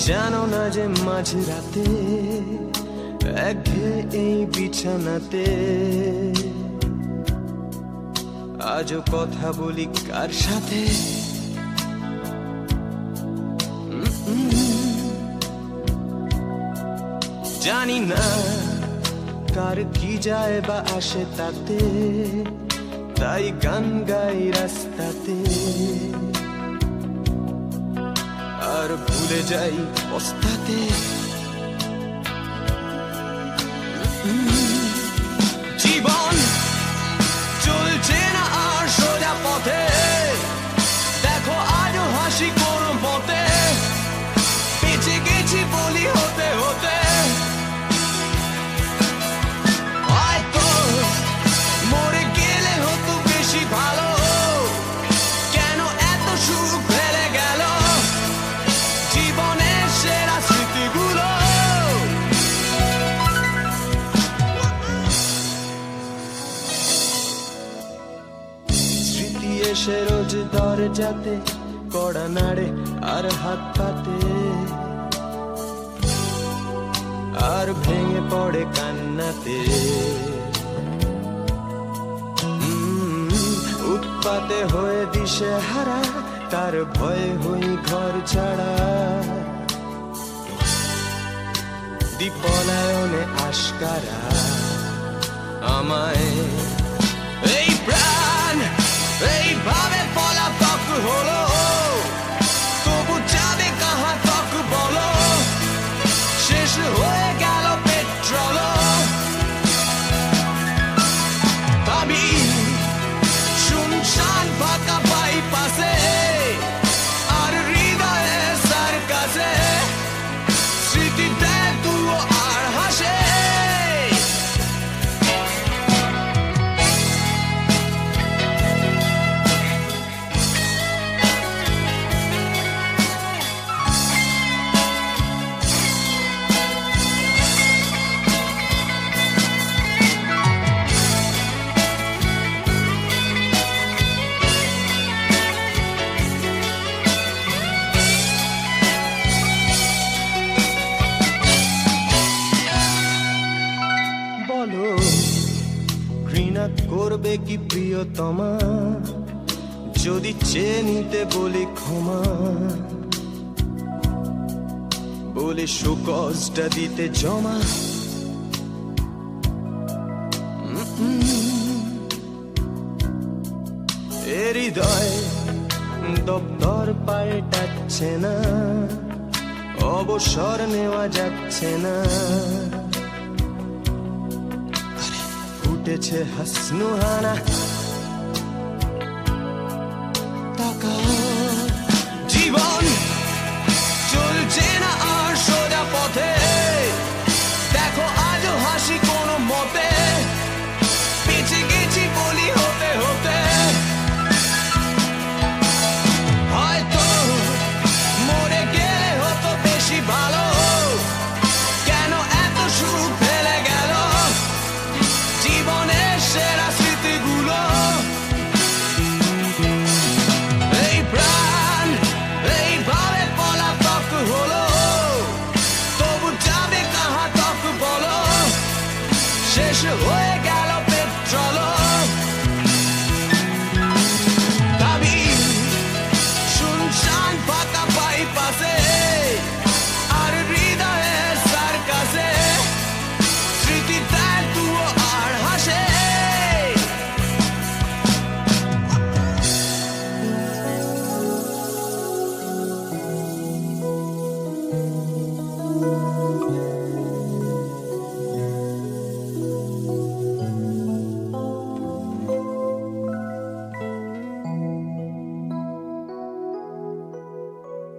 জানো না যে মাঝরাতে একঘেয়ে এই বিছানাতে আজও কথা বলি কার সাথে? জানি না কার কি যায় বা আসে তাতে, তাই গান গাই রাস্তাতে আর ভুলে যাই পস্তাতে। জীবন চলছে না আর সোজা পথে, দেখো আজও হাসি কোন পথে বেঁচে গেছি বলি হতে হতে। হয়তো মরে গেলে হতো বেশি ভালো, কেন এত সুখ ফেলে গেল জীবনের সেরা স্মৃতিগুলো। স্মৃতি এসে রোজ দরজাতে কড়া নাড়ে আর হাত পাতে, আর ভেঙে পড়ে কান্নাতে। উৎপাতে হয়ে দিশে হারা, তার ভয়ে হই ঘর ছাড়া। দীপলায়নে আশকারা আমায় এই প্রাণ এইভাবে পলাতক হলো, তবু যাবে কাহা তক বলো? শেষ হয়ে গেল পেট্রোল, আমি শুনশান ফাঁকা পাই পাশে, আর হৃদয়ে সার কাছে স্মৃতিতে তুও আর হাসে। বলো ঘৃণা করবে কি প্রিয়তমা যদি চেয়ে নিতে বলি ক্ষমা, বলে শোকজটা দিতে জমা। হৃদয় দপ্তর পাল্টাচ্ছে না, অবসর নেওয়া যাচ্ছে না। ফুটেছে হাসনুহানা